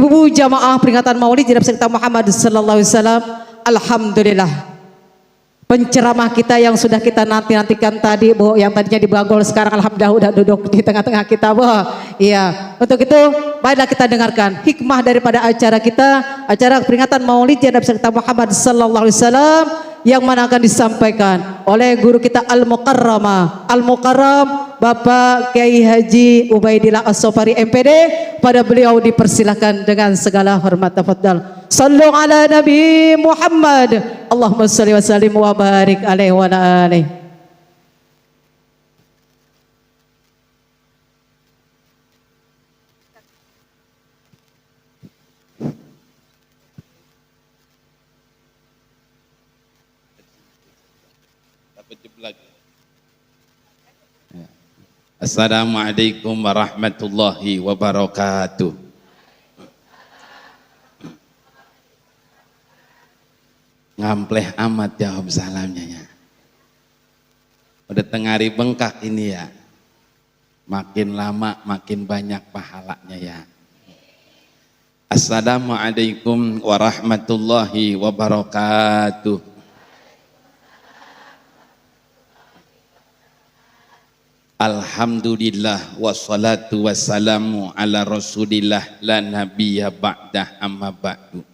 ibu-ibu jamaah peringatan Maulid Nabi kita Muhammad sallallahu alaihi wasallam. Alhamdulillah, penceramah kita yang sudah kita nantikan tadi, Bu, yang tadinya di Bagol sekarang alhamdulillah udah duduk di tengah-tengah kita, Bu. Iya, untuk itu baiklah kita dengarkan hikmah daripada acara kita, acara peringatan Maulid Nabi kita Muhammad sallallahu alaihi wasallam, yang mana akan disampaikan oleh guru kita Al-Mukarram Bapak Kiai Haji Ubaidillah As-Sofari MPD. Pada beliau dipersilakan dengan segala hormat. Tafadhal. Sallu ala Nabi Muhammad. Allahumma salli wa sallim wa barik alaihi wa ala alihi. Assalamualaikum warahmatullahi wabarakatuh. Ngampleh amat jawab salamnya ya. Udah tengari bengkak ini ya. Makin lama makin banyak pahalanya ya. Assalamualaikum warahmatullahi wabarakatuh. Alhamdulillah wassalatu wassalamu ala rasulillah la nabiyya ba'dah amma ba'du.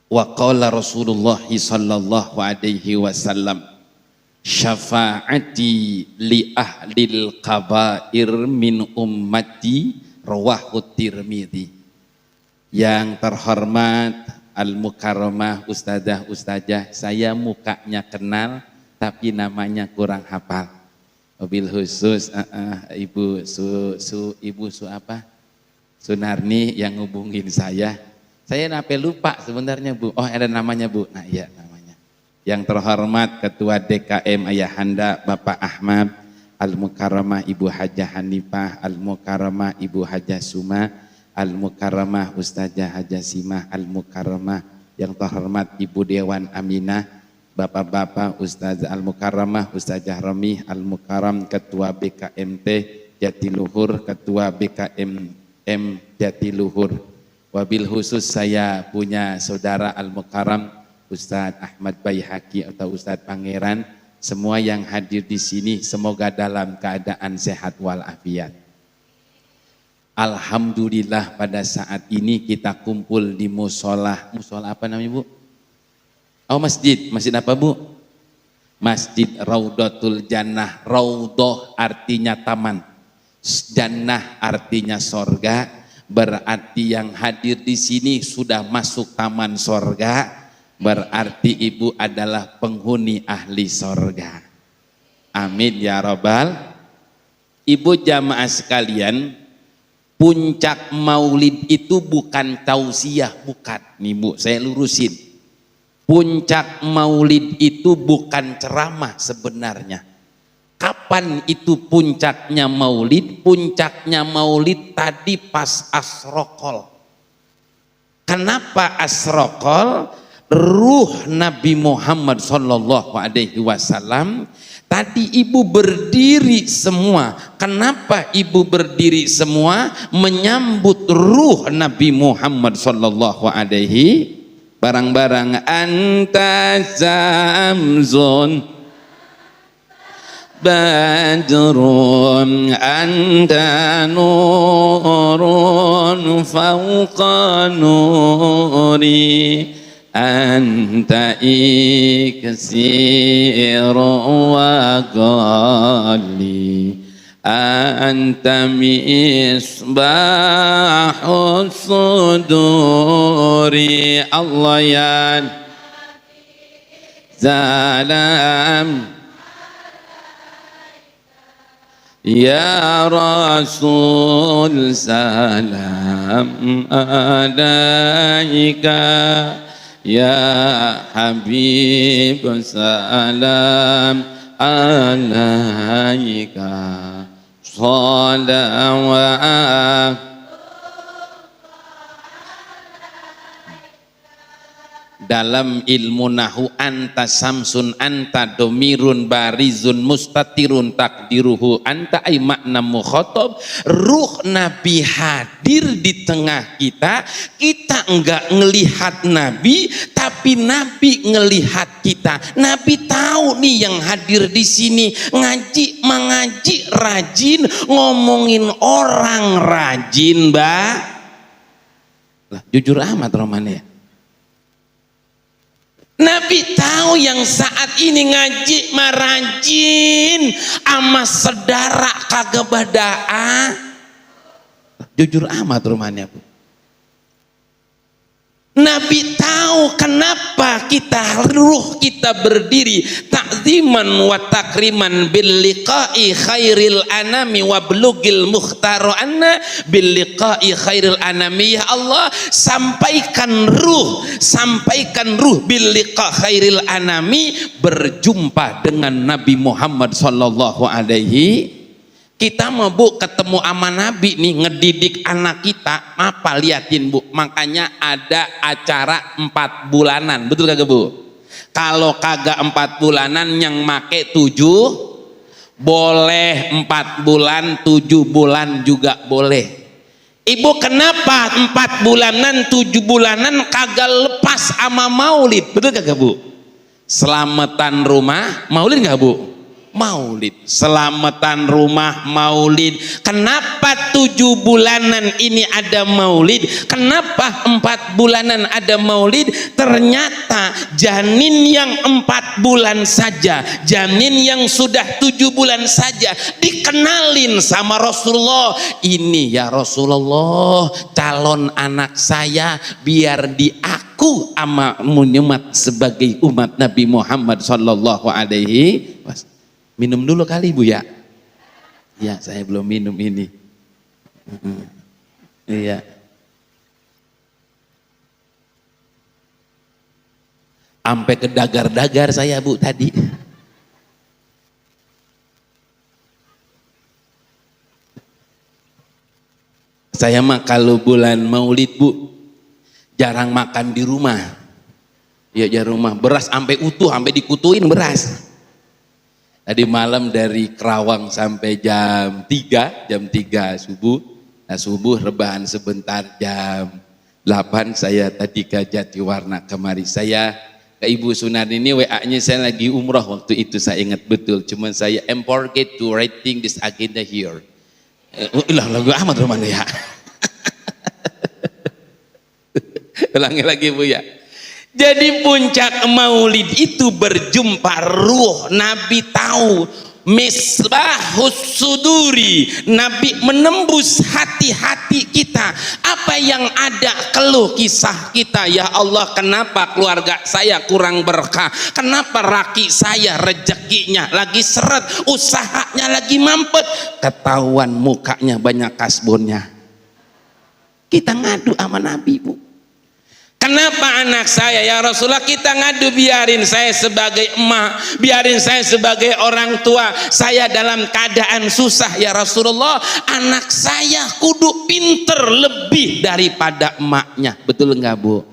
Wa qala Rasulullah sallallahu alaihi wasallam, syafaati li ahlil kabair min ummati, rawahu Tirmidzi. Yang terhormat Al-Mukarramah Ustazah, saya mukanya kenal tapi namanya kurang hafal. Mobil khusus Ibu Sunarni yang ngubungin saya sampai lupa sebenarnya Bu. Oh ada namanya Bu. Nah iya namanya. Yang terhormat Ketua DKM Ayahanda Bapak Ahmad, Al-Mukarramah Ibu Hajah Hanifah, Al-Mukarramah Ibu Hajah Suma, Al-Mukarramah Ustazah Hajah Simah, Al-Mukarramah yang terhormat Ibu Dewan Aminah, Bapak-bapak, Ustaz Al-Mukarramah, Ustazah Romi, Al-Mukarram, Ketua BKMT Jatiluhur, Ketua BKMM Jatiluhur. Wabil khusus saya punya saudara Al-Mukarram, Ustaz Ahmad Baihaqi atau Ustaz Pangeran. Semua yang hadir di sini semoga dalam keadaan sehat walafiat. Alhamdulillah pada saat ini kita kumpul di musola. Musola apa namanya Bu? Oh masjid apa Bu? Masjid Raudhatul Jannah. Raudhah artinya taman, Jannah artinya sorga. Berarti yang hadir di sini sudah masuk taman sorga. Berarti ibu adalah penghuni ahli sorga. Amin ya robbal. Ibu jamaah sekalian, puncak maulid itu bukan tausiah, bukan. Nih Bu, saya lurusin. Puncak maulid itu bukan ceramah sebenarnya. Kapan itu puncaknya maulid? Puncaknya maulid tadi pas asrokol. Kenapa asrokol? Ruh Nabi Muhammad sallallahu alaihi wasallam. Tadi ibu berdiri semua. Kenapa ibu berdiri semua? Menyambut ruh Nabi Muhammad sallallahu alaihi barang-barang. Anta zamzun badrun anta nurun fauqa nuri anta iksir wa ghali anta misbahus suduri. Allah ya salam ya Rasul salam alaika ya Habib salam alaika salawat dalam ilmu nahu anta samsun anta domirun barizun mustatirun takdiruhu anta ay makna mukhotob. Ruh Nabi hadir di tengah kita, kita enggak ngelihat Nabi tapi Nabi ngelihat kita. Nabi tahu nih yang hadir di sini ngaji mengaji rajin, ngomongin orang rajin, Mbak. Lah, jujur amat Roman ya. Nabi tahu yang saat ini ngaji marajin ama sedara kagak badaa. Jujur amat rumahnya Bu. Nabi tahu kenapa ruh kita berdiri ta'ziman wa takriman bil liqa'i khairil anami wa blugil mukhtaru anna bil liqa'i khairil anami. Ya Allah, sampaikan ruh bil liqa' khairil anami, berjumpa dengan Nabi Muhammad sallallahu alaihi. Kita mau Bu ketemu sama Nabi nih, ngedidik anak kita apa, liatin Bu, makanya ada acara 4 bulanan, betul kagak Bu? Kalau kagak 4 bulanan yang make 7 boleh, 4 bulan 7 bulan juga boleh. Ibu kenapa 4 bulanan 7 bulanan kagak lepas sama maulid, betul kagak Bu? Selamatan rumah maulid nggak Bu? Maulid, selamatan rumah maulid. Kenapa 7 bulanan ini ada maulid? Kenapa 4 bulanan ada maulid? Ternyata janin yang 4 bulan saja, janin yang sudah 7 bulan saja dikenalin sama Rasulullah. Ini ya Rasulullah, calon anak saya biar diaku sama umat sebagai umat Nabi Muhammad sallallahu alaihi wasallam. Minum dulu kali Bu ya. Ya, saya belum minum ini. Iya. Sampai ke dagar-dagar saya Bu tadi. Saya mah kalau bulan Maulid Bu jarang makan di rumah. Ya, jarang rumah. Beras sampai utuh, sampai dikutuin beras. Tadi malam dari Kerawang sampai jam 3 subuh. Nah, subuh rebahan sebentar, jam 8 saya tadi ke Jatiwarna kemari. Saya ke Ibu Sunan ini WA-nya, saya lagi umroh waktu itu, saya ingat betul. Cuman saya forget to writing this agenda here. Lagu amat Roman ya. Ulangi lagi Bu ya. Jadi puncak maulid itu berjumpa ruh. Nabi tahu misbahus suduri, Nabi menembus hati-hati kita. Apa yang ada keluh kisah kita, ya Allah kenapa keluarga saya kurang berkah, kenapa raki saya rezekinya lagi seret, usahanya lagi mampet, ketahuan mukanya banyak kasbonnya. Kita ngadu sama Nabi Bu. Kenapa anak saya ya Rasulullah? Kita ngadu, biarin saya sebagai emak, biarin saya sebagai orang tua, saya dalam keadaan susah ya Rasulullah, anak saya kudu pinter lebih daripada emaknya, betul enggak Bu?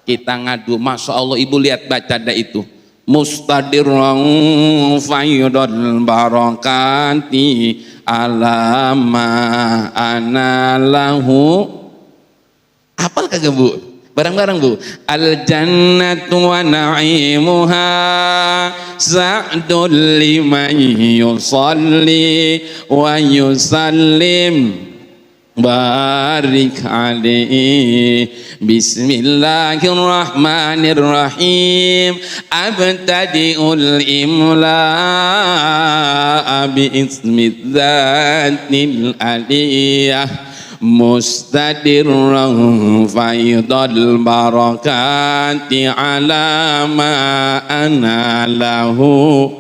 Kita ngadu, Masya Allah Ibu lihat baca dah itu, mustadirran fayyadul barakati alama anallahu. Apal kagak Bu? Bareng-bareng Bu. Al jannatu wa na'imuha sa'dul liman yusalli wa yusallim barik alaihi. Bismillahirrahmanirrahim. Abtadi'ul imla'a bi ismi dzatil aliyah mustadirran faidal barakati ala ma ana lahu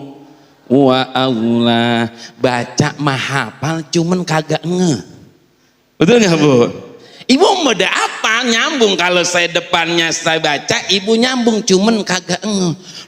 wa Allah. Baca mah hafal cuman kagak nge. Betul nggak Bu? Ibu mau apa apa nyambung kalau saya depannya saya baca, ibu nyambung, cuman kagak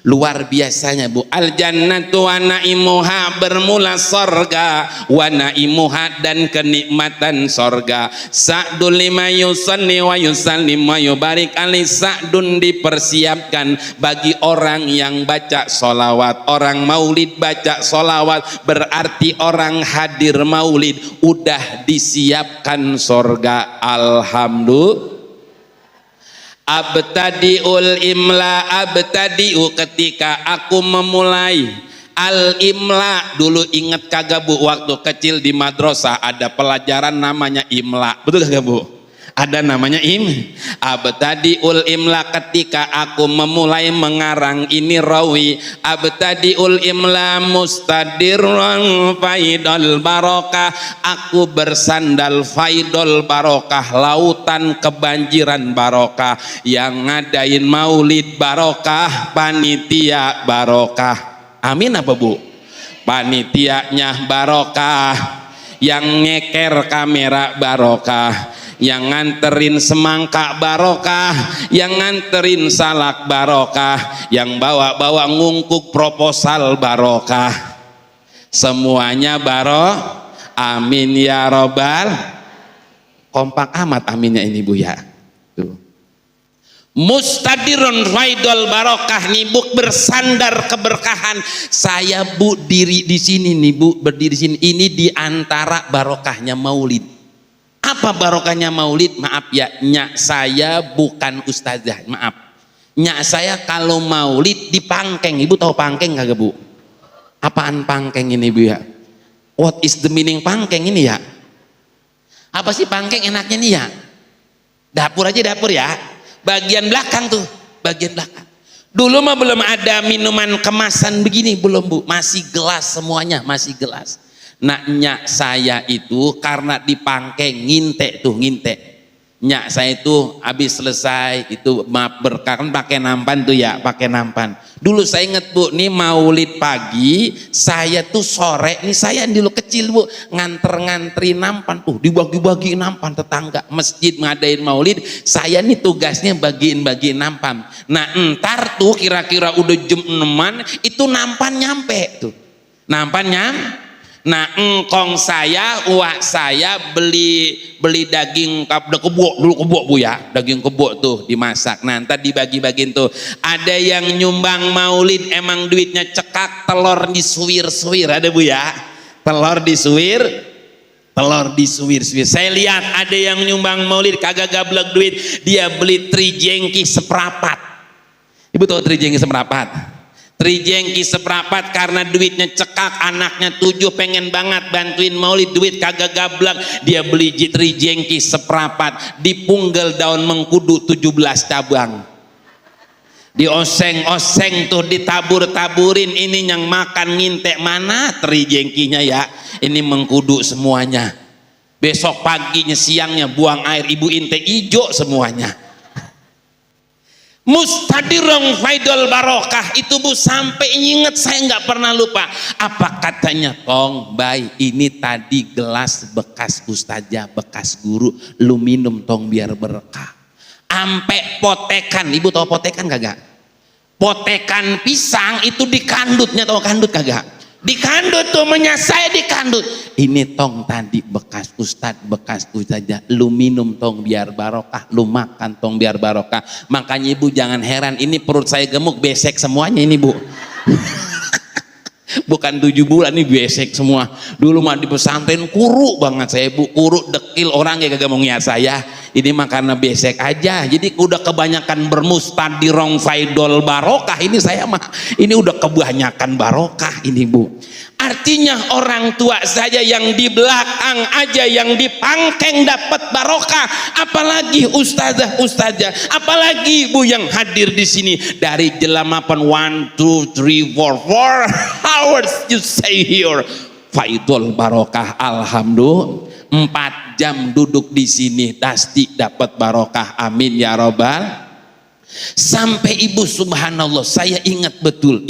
luar biasanya bu. Al jannatu wa naimuha, bermula sorga, wa naimuha, dan kenikmatan sorga. Sa'dul lima yusalli wa yusallim wa yubarik alaihi, sa'dun dipersiapkan bagi orang yang baca solawat. Orang maulid baca solawat berarti orang hadir maulid udah disiapkan sorga. Alhamdulillah. Abtadiul imla, abtadiu ketika aku memulai. Al imla, dulu inget kagak bu, waktu kecil di madrasah ada pelajaran namanya imla, betul kagak bu? Ada namanya abtadiul imla, ketika aku memulai mengarang ini rawi. Abtadiul imla mustadirran faidul barokah, aku bersandal faidul barokah, lautan kebanjiran barokah. Yang ngadain maulid barokah, panitia barokah. Amin apa bu? Panitianya barokah, yang ngeker kamera barokah, yang nganterin semangka barokah, yang nganterin salak barokah, yang bawa-bawa ngungkuk proposal barokah. Semuanya barokah. Amin ya robbal. Kompak amat aminnya ini bu ya. Tuh. Mustadirun faidul barokah nih bu, bersandar keberkahan. Saya bu diri di sini nih bu, berdiri di sini. Ini di antara barokahnya maulid. Apa barokahnya maulid? Maaf ya, nyak saya bukan ustazah, maaf. Nyak saya kalau maulid di pangkeng. Ibu tahu pangkeng kagak bu? Apaan pangkeng ini bu ya? What is the meaning pangkeng ini ya? Apa sih pangkeng enaknya nih ya? Dapur aja dapur ya. Bagian belakang tuh, bagian belakang. Dulu mah belum ada minuman kemasan begini, belum bu. Masih gelas semuanya, masih gelas. Nah nyak saya itu karena di pangkeng nginte tuh, nginte. Nyak saya itu habis selesai itu maaf berkah kan pakai nampan tuh ya, pakai nampan. Dulu saya inget bu, nih maulid pagi, saya tuh sore, nih saya dulu kecil bu, nganter-ngantri nampan tuh, dibagi-bagi nampan tetangga, masjid ngadain maulid, saya nih tugasnya bagiin-bagiin nampan. Nah entar tuh kira-kira udah jam 6-an, itu nampan nyampe tuh, nampan nyampe. Nah engkong saya, uak saya beli daging kebo, dulu kebo bu ya, daging kebo tuh dimasak. Nah ntar dibagi-bagiin tuh. Ada yang nyumbang maulid emang duitnya cekak, telur disuwir-suwir, ada bu ya, telur disuwir. Saya lihat ada yang nyumbang maulid kagak gablek duit, dia beli trijengki seperapat. Ibu tahu trijengki seperapat? Trijengki seperapat karena duitnya cekak, anaknya 7 pengen banget bantuin maulid, duit kagak gablak, dia beli trijengki seperapat, dipunggal daun mengkudu 17 cabang, dioseng-oseng tuh, ditabur-taburin. Ini yang makan ngintek mana trijengkinya ya, ini mengkudu semuanya. Besok paginya siangnya buang air, ibu inte ijo semuanya. Mustadirong faidul barokah itu bu, sampai inget saya nggak pernah lupa. Apa katanya? Tong bay, ini tadi gelas bekas ustazah, bekas guru, lu minum tong biar berkah. Ampe potekan, ibu tahu potekan kagak? Potekan pisang itu dikandutnya, tahu kandut kagak? Dikandut tuh, menyasai dikandut. Ini tong tadi bekas ustadz, bekas ustazah, lu minum tong biar barokah, lu makan tong biar barokah. Makanya ibu jangan heran, ini perut saya gemuk, besek semuanya ini bu. Bukan 7 bulan ini besek semua. Dulu mah di pesantren kuru banget saya bu, kuru dekil, orang ya kagak mau ngeliat saya. Ini mah karena besek aja. Jadi udah kebanyakan bermustadirong faidol barokah ini saya mah. Ini udah kebanyakan barokah ini bu. Artinya orang tua saja yang di belakang aja, yang di pangkeng dapat barokah, apalagi ustazah, apalagi ibu yang hadir di sini dari jelamapan 1, 2, 3, 4 hours you say here, faidul barokah. Alhamdulillah 4 jam duduk di sini pasti dapat barokah. Amin ya robbal. Sampai ibu subhanallah, saya ingat betul,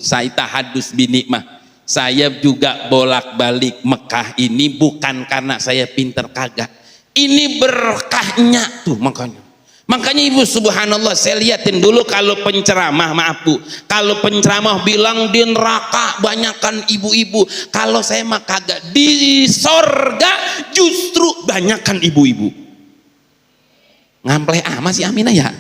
saya tahadus binikmah. Saya juga bolak-balik Mekah ini bukan karena saya pinter kagak. Ini berkahnya tuh makanya. Makanya ibu subhanallah, saya liatin dulu kalau penceramah, maaf bu, kalau penceramah bilang di neraka banyakkan ibu-ibu, kalau saya mah kagak, di sorga justru banyakkan ibu-ibu. Ngampleh masih Aminah ya.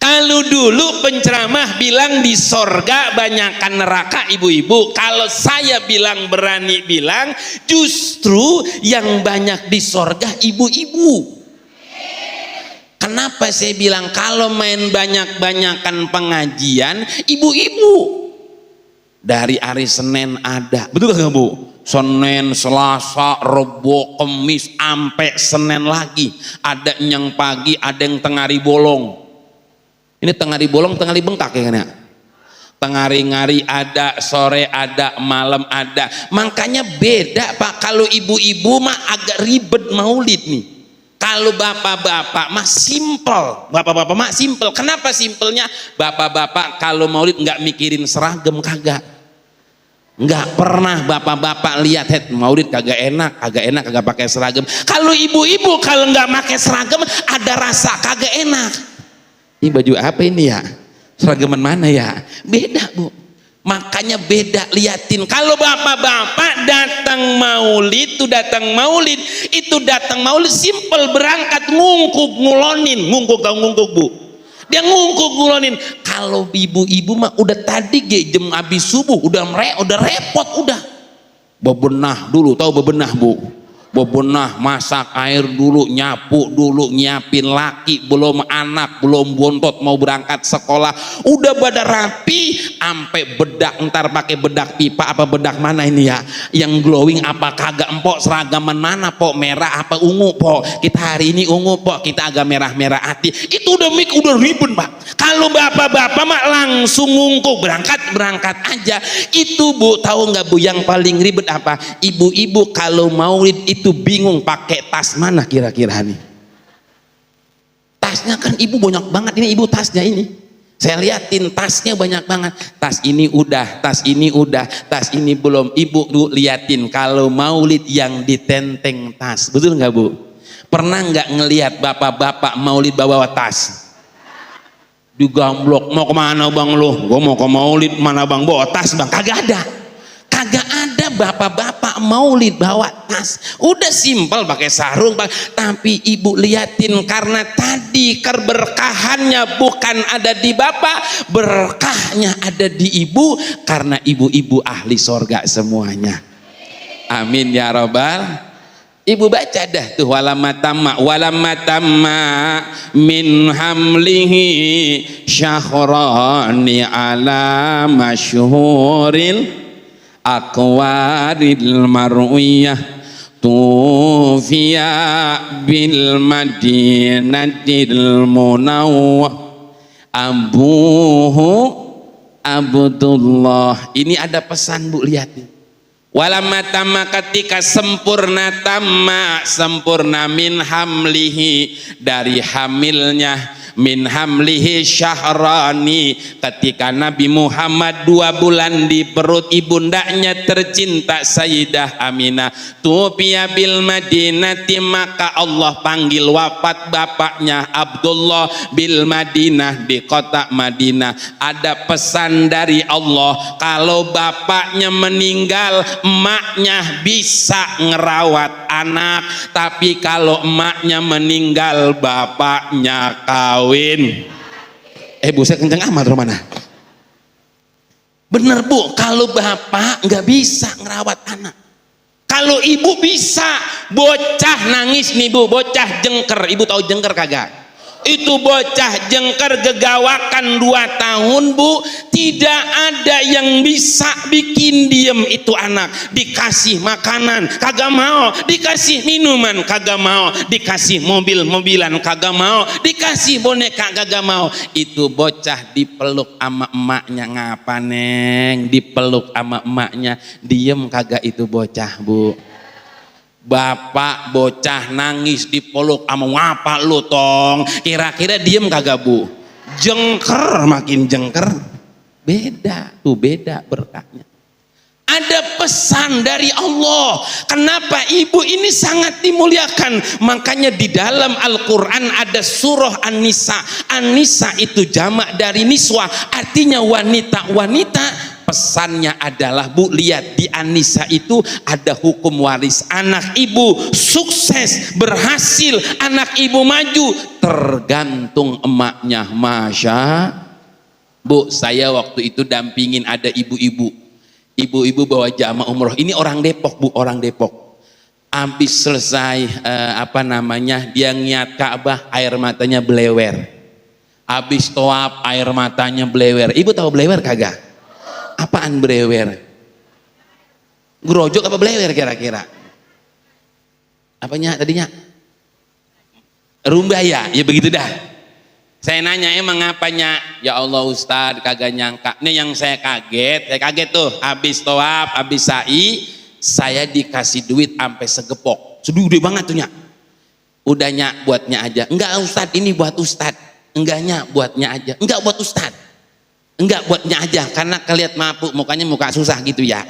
Kalau dulu penceramah bilang di sorga banyakkan neraka ibu-ibu, kalau saya bilang, berani bilang, justru yang banyak di sorga ibu-ibu. Kenapa saya bilang kalau main banyak-banyakan pengajian ibu-ibu? Dari hari Senin ada, betul gak bu? Senin, Selasa, Rebo, Kemis, sampai Senin lagi. Ada yang pagi, ada yang tengah hari bolong. Ini tengah hari bolong, tengah hari bengkak ya kan ya? Tengah hari ngari ada, sore ada, malam ada. Makanya beda pak, kalau ibu-ibu mah agak ribet maulid nih. Kalau bapak-bapak mah simple, bapak-bapak mah simple. Kenapa simpelnya? Bapak-bapak kalau maulid nggak mikirin seragam, kagak. Nggak pernah bapak-bapak lihat maulid kagak enak, kagak pakai seragam. Kalau ibu-ibu kalau nggak pakai seragam ada rasa kagak enak. Ini baju apa ini ya? Seragaman mana ya? Beda bu. Makanya beda, liatin. Kalau bapak-bapak datang maulid itu datang maulid simple, berangkat ngungkuk ngulonin, ngungkuk tahu ngungkuk bu? Dia ngungkuk ngulonin. Kalau ibu-ibu mah udah tadi jam habis subuh udah repot udah. Bebenah dulu, tahu bebenah bu? Bebenah, masak air dulu, nyapu dulu, nyiapin laki, belum anak, belum bontot mau berangkat sekolah, udah pada rapi, sampai bedak, ntar pakai bedak pipa apa bedak mana ini ya, yang glowing apa kagak empok, seragaman mana pok, merah apa ungu pok, kita hari ini ungu pok, kita agak merah-merah hati, itu udah ribet pak. Kalau bapak-bapak mah langsung ngungkuk, berangkat aja. Itu bu, tahu nggak bu yang paling ribet apa? Ibu-ibu kalau maulid itu bingung pakai tas mana kira-kira nih. Tasnya kan ibu banyak banget, ini ibu tasnya ini. Saya liatin tasnya banyak banget. Tas ini udah, tas ini udah, tas ini belum. Ibu tuh liatin kalau maulid yang ditenteng tas. Betul nggak bu? Pernah nggak ngelihat bapak-bapak maulid bawa tas? Digamblok, mau kemana bang lu? Gua mau ke maulid, mana bang? Bawa tas bang? Kagak ada. Kagak ada bapak-bapak maulid bawa tas. Udah simpel pakai sarung bang. Tapi ibu liatin, karena tadi keberkahannya bukan ada di bapak, berkahnya ada di ibu, karena ibu-ibu ahli sorga semuanya. Amin ya robbal. Ibu baca dah tuh, walamatamma min hamlihi syahrani ala masyhuril akwaril marwiyah tufiya bil madinatil munawwah abuhu Abdullah. Ini ada pesan bu, lihat nih. Walamatama, ketika sempurna min hamlihi, dari hamilnya, min hamlihi syahrani, ketika Nabi Muhammad 2 bulan di perut ibundanya tercinta Sayyidah Aminah, tufiya bil madinati, maka Allah panggil wafat bapaknya Abdullah bil Madinah, di kota Madinah. Ada pesan dari Allah, kalau bapaknya meninggal, emaknya bisa ngerawat anak, tapi kalau emaknya meninggal, bapaknya kawin. Bu, saya kenceng amat Romana. Bener bu, kalau bapak nggak bisa ngerawat anak, kalau ibu bisa. Bocah nangis nih bu, bocah jengker, ibu tahu jengker kagak? Itu bocah jengker gegawakan 2 tahun bu, tidak ada yang bisa bikin diem itu anak. Dikasih makanan kagak mau, dikasih minuman kagak mau, dikasih mobil-mobilan kagak mau, dikasih boneka kagak mau. Itu bocah dipeluk sama emaknya, ngapa neng, dipeluk sama emaknya, diem kagak itu bocah bu. Bapak bocah nangis dipeluk sama ngapa lu tong, kira-kira diem kagak bu? Jengker, makin jengker. Beda tuh, beda berkahnya. ada pesan dari Allah. Kenapa ibu ini sangat dimuliakan? Makanya di dalam Al-Quran ada surah An-Nisa. An-Nisa itu jamak dari niswa, artinya wanita-wanita. Pesannya adalah, Bu, lihat di An-Nisa itu ada hukum waris. Anak ibu sukses, berhasil, anak ibu maju, tergantung emaknya. Masya. Bu, saya waktu itu dampingin ada ibu-ibu. Ibu-ibu bawa jamaah umroh. Ini orang Depok, Bu, orang Depok. Habis selesai dia ngiat Ka'bah, air matanya belewer. Habis toab, air matanya belewer. Ibu tahu belewer kagak? Apaan belewer? Gerojok apa belewer kira-kira? Apanya tadinya? Rumba ya begitu dah. Saya nanya, emang apanya? Ya Allah Ustadz, kagak nyangka. Ini yang saya kaget tuh. Habis toab, habis sa'i, saya dikasih duit sampai segepok. Gede banget tuh, Nyak. Udah, Nyak, buatnya aja. Enggak Ustadz, ini buat Ustadz. Enggaknya buatnya aja. Enggak buat Ustadz. Enggak, buatnya aja, karena kelihat mabuk, mukanya muka susah gitu ya.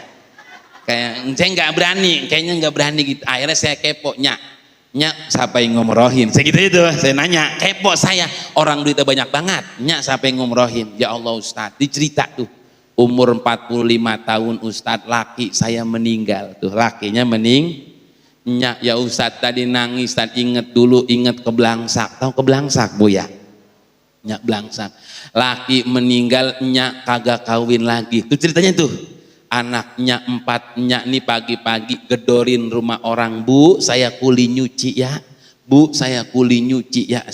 Kayak saya nggak berani, kayaknya nggak berani gitu. Akhirnya saya kepo, Nyak, siapa yang ngumrohin? Saya gitu itu, saya nanya, kepo saya, orang duitnya banyak banget. Nyak, siapa yang ngumrohin? Ya Allah Ustadz, dicerita tuh, umur 45 tahun Ustadz, laki saya meninggal tuh, lakinya Nyak, ya Ustadz tadi nangis, tadi inget Keblangsak, tahu Keblangsak Bu ya? Nyak Blangsak, laki meninggal, Nyak kagak kawin lagi. Itu ceritanya tuh, anaknya 4, Nyak nih pagi-pagi gedorin rumah orang. Bu, saya kuli nyuci ya. Bu, saya kuli nyuci ya.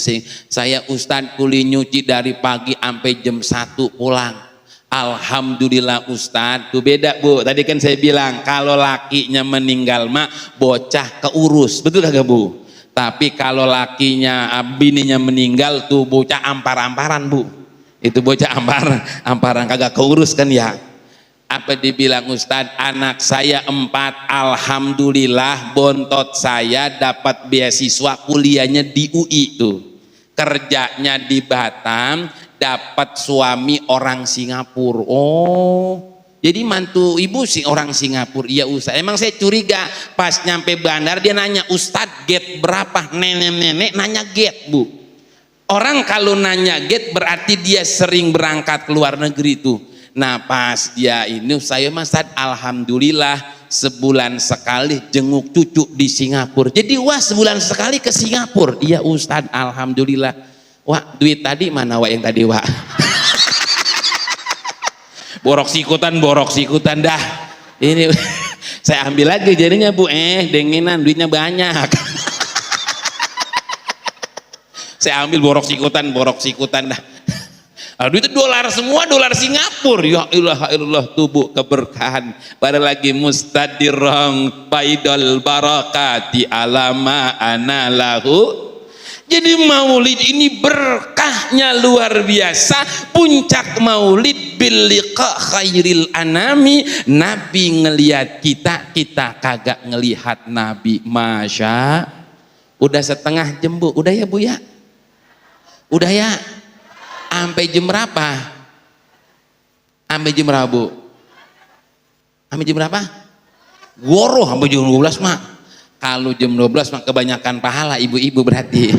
Saya Ustadz kuli nyuci dari pagi sampai jam 1 pulang. Alhamdulillah Ustadz. Tuh beda Bu, tadi kan saya bilang kalau lakinya meninggal mak bocah keurus, betul kagak Bu? Tapi kalau lakinya, bininya meninggal tuh bocah ampar-amparan Bu. Itu bocah amparan kagak keurus kan ya. Apa dibilang Ustadz, anak saya 4, alhamdulillah bontot saya dapat beasiswa kuliahnya di UI tuh. Kerjanya di Batam, dapat suami orang Singapura. Oh. Jadi mantu ibu sih orang Singapura. Iya Ustadz, emang saya curiga pas nyampe bandar dia nanya, Ustadz gate berapa? Nenek-nenek nanya gate Bu. Orang kalau nanya gate berarti dia sering berangkat ke luar negeri tuh. Nah pas dia ini, saya Ustadz alhamdulillah sebulan sekali jenguk cucu di Singapura. Jadi wah sebulan sekali ke Singapura. Iya Ustadz alhamdulillah. Wah duit tadi mana Wak yang tadi Wak? borok sikutan dah. Ini saya ambil lagi jadinya Bu, dengenan duitnya banyak. Saya ambil borok sikutan dah. Duit itu dolar semua, dolar Singapura. Ya ilaha illallah, tubuh keberkahan. Pada lagi mustadirang baidal barakati alama anallahu. Jadi maulid ini berkahnya luar biasa. Puncak maulid bil liqa khairil anami. Nabi ngelihat kita kagak ngelihat Nabi. Masya. Udah setengah jam Bu. Udah ya Bu ya? Udah ya? Sampai jam berapa? Sampai jam berapa Bu? Sampai jam berapa? Woroh sampai jam 12 mak. Kalau jam 12 mak kebanyakan pahala ibu-ibu berarti.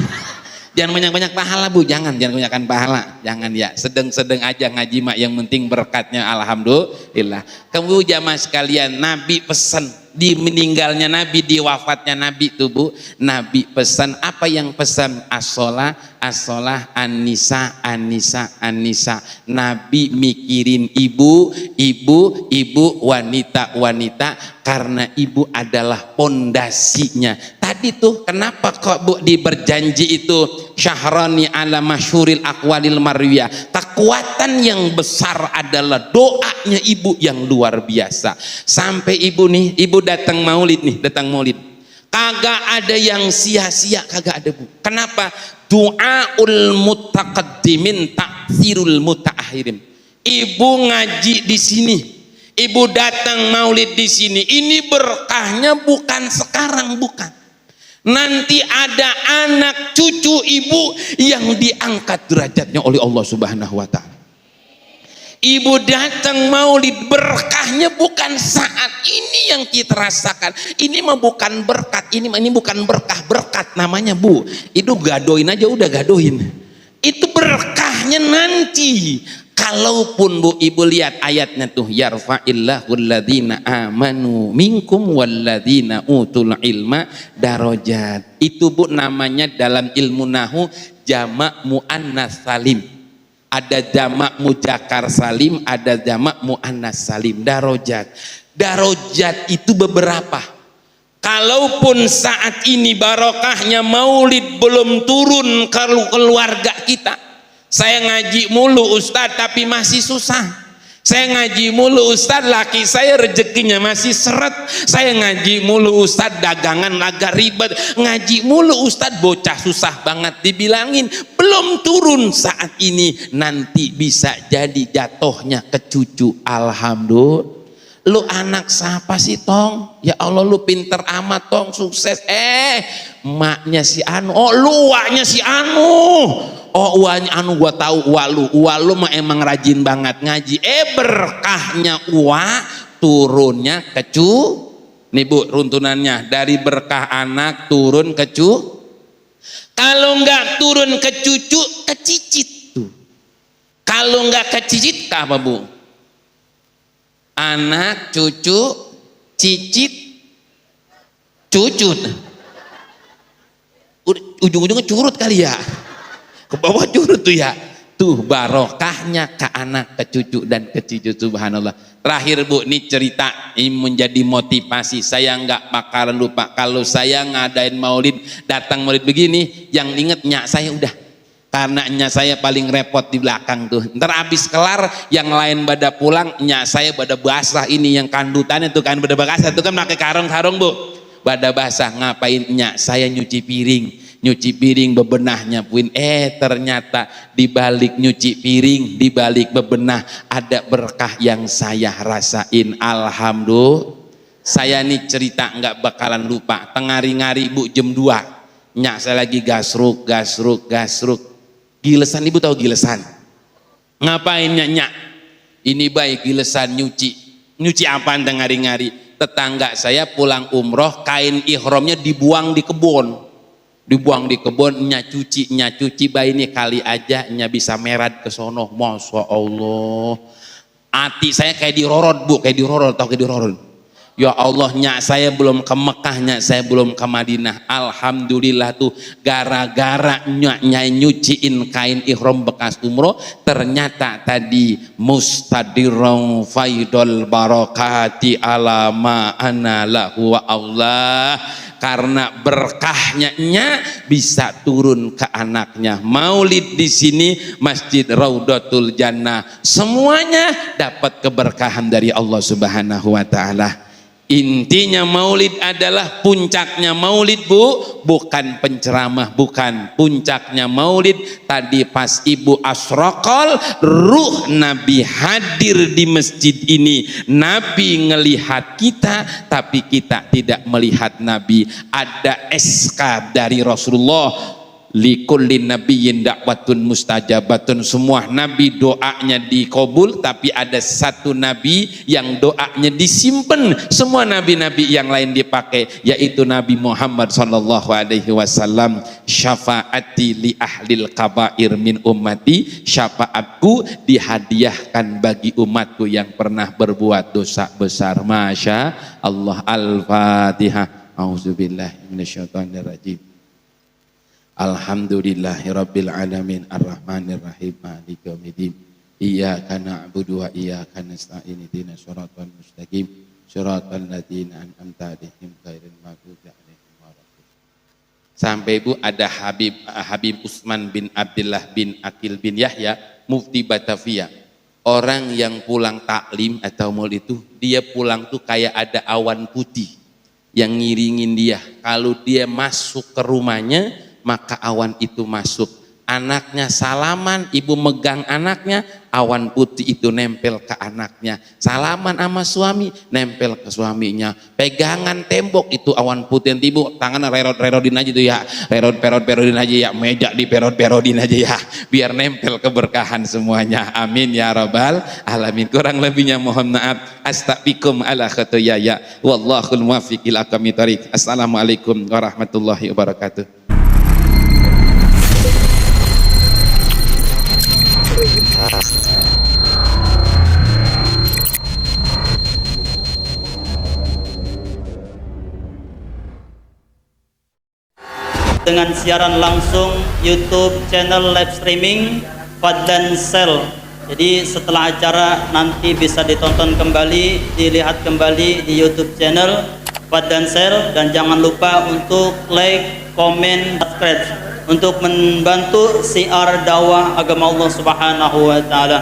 Jangan banyak-banyak pahala Bu, jangan banyakkan pahala. Jangan ya, sedang-sedang aja ngaji mak, yang penting berkatnya alhamdulillah. Kamu jamaah sekalian, Nabi pesan di meninggalnya Nabi, di wafatnya Nabi tuh Bu, Nabi pesan apa yang pesan? As-sholah, as-sholah, an-nisa, an-nisa, an-nisa. Nabi mikirin ibu, wanita, karena ibu adalah pondasinya. Tadi tuh kenapa kok Bu berjanji itu syahrani ala masyhuril aqwalil marwiyah. Kekuatan yang besar adalah doanya ibu yang luar biasa. Sampai ibu datang maulid nih, kagak ada yang sia-sia, kagak ada Bu. Kenapa? Du'aul mutaqaddimin ta'thirul mutaakhirin. Ibu ngaji di sini, ibu datang maulid di sini, ini berkahnya bukan sekarang, bukan. Nanti ada anak cucu ibu yang diangkat derajatnya oleh Allah Subhanahu wa Ta'ala. Ibu datang maulid, berkahnya bukan saat ini yang kita rasakan. Ini mah bukan berkat, ini bukan berkah, berkat namanya Bu. Itu gadoin aja udah gadoin. Itu berkahnya nanti. Kalaupun Bu ibu lihat ayatnya tuh, yarfa'illahu alladhina amanu minkum walladhina utul ilma darajat. Itu Bu namanya dalam ilmu nahu jamak muannas salim. Ada jamak mujakar salim, ada jamak muannas salim, darajat. Darajat itu beberapa. Kalaupun saat ini barokahnya maulid belum turun ke keluarga kita. Saya ngaji mulu Ustadz tapi masih susah. Saya ngaji mulu Ustadz, laki saya rezekinya masih seret. Saya ngaji mulu Ustadz, dagangan agak ribet. Ngaji mulu Ustadz, bocah susah banget dibilangin. Belum turun saat ini, nanti bisa jadi jatuhnya ke cucu. Alhamdulillah. Lu anak siapa sih Tong? Ya Allah lu pinter amat Tong, sukses. Maknya si Anu. Oh lu waknya si Anu. Oh uanya anu gua tahu walu mah emang rajin banget ngaji. Berkahnya turunnya kecu. Nih Bu runtunannya, dari berkah anak turun kecu. Kalau nggak turun ke cucu, ke cicit tuh. Kalau nggak ke cicit, ke apa Bu? Anak, cucu, cicit, cucut. Ujung-ujungnya curut kali ya. Ke bawah curut tuh ya. Tuh barokahnya ke anak, ke cucu dan ke cucu, subhanallah. Terakhir Bu, ini cerita ini menjadi motivasi. Saya nggak bakalan lupa kalau saya ngadain maulid, datang maulid begini, yang inget nyak saya udah. Karena nyak saya paling repot di belakang tuh. Ntar abis kelar, yang lain pada pulang, nyak saya pada basah ini yang kandutannya tuh kan pada basah tuh kan pakai karung-karung Bu. Pada basah ngapain nyak saya nyuci piring bebenahnya puin. Ternyata di balik nyuci piring, di balik bebenah ada berkah yang saya rasain. Alhamdulillah. Saya nih cerita nggak bakalan lupa. Tengari-ngari Bu jam 2, nyak saya lagi gasruk. Gilesan, Ibu tahu gilesan? Ngapain nyak? Ini baik gilesan nyuci apaan tengari-ngari? Tetangga saya pulang umroh, kain ihramnya dibuang di kebun. Nya cuci bayi ini kali aja nya bisa merad ke sono. Masya Allah, hati saya kayak dirorot Bu, kayak dirorot. Ya Allah, nyak saya belum ke Mekah, nyak saya belum ke Madinah. Alhamdulillah tuh gara-gara nyaknya nyuciin kain ihram bekas umroh, ternyata tadi mustadirun faidul barakati ala ma ana lahu wa Allah. Karena berkahnya bisa turun ke anaknya. Maulid di sini Masjid Raudatul Jannah, semuanya dapat keberkahan dari Allah Subhanahu wa taala. Intinya maulid adalah puncaknya maulid Bu, bukan penceramah, bukan. Puncaknya maulid tadi pas Ibu asrokol, ruh Nabi hadir di masjid ini. Nabi ngelihat kita, tapi kita tidak melihat Nabi. Ada SK dari Rasulullah, likullin nabiyyin da'watun mustajabatun. Semua nabi doanya dikabul, tapi ada satu nabi yang doanya disimpan. Semua nabi-nabi yang lain dipakai, yaitu Nabi Muhammad sallallahu alaihi wasallam. Syafaati li ahlil kabair min ummati, syafaatku dihadiahkan bagi umatku yang pernah berbuat dosa besar. Masya Allah. Al-Fatihah. Auzubillahi minasyaitonirrajim. Alhamdulillahirabbil alamin arrahmanirrahim maliki yaumiddin iyyaka na'budu wa iyyaka nasta'in ihdinas siratal mustaqim siratal ladzina an'amta 'alaihim ghairil maghdubi 'alaihim waladdallin. Sampai Bu ada Habib Utsman bin Abdullah bin Akil bin Yahya mufti Batavia. Orang yang pulang taklim atau maulid itu, dia pulang tuh kayak ada awan putih yang ngiringin dia. Kalau dia masuk ke rumahnya, maka awan itu masuk. Anaknya salaman, ibu megang anaknya, awan putih itu nempel ke anaknya, salaman sama suami nempel ke suaminya, pegangan tembok itu awan putih. Nanti ibu tangan rerodin aja tuh ya, perodin aja ya, meja di perodin aja ya, biar nempel keberkahan semuanya. Amin ya rabbal alamin. Kurang lebihnya mohon maaf. Astaghfirukum ala khatayaya wallahul muwaffiq ila aqwamit thoriq. Assalamualaikum warahmatullahi wabarakatuh. Dengan siaran langsung YouTube channel live streaming Fadlan Sel. Jadi setelah acara nanti bisa ditonton kembali, dilihat kembali di YouTube channel Fadlan Sel, dan jangan lupa untuk like, komen, subscribe untuk membantu siar dakwah agama Allah Subhanahu wa taala.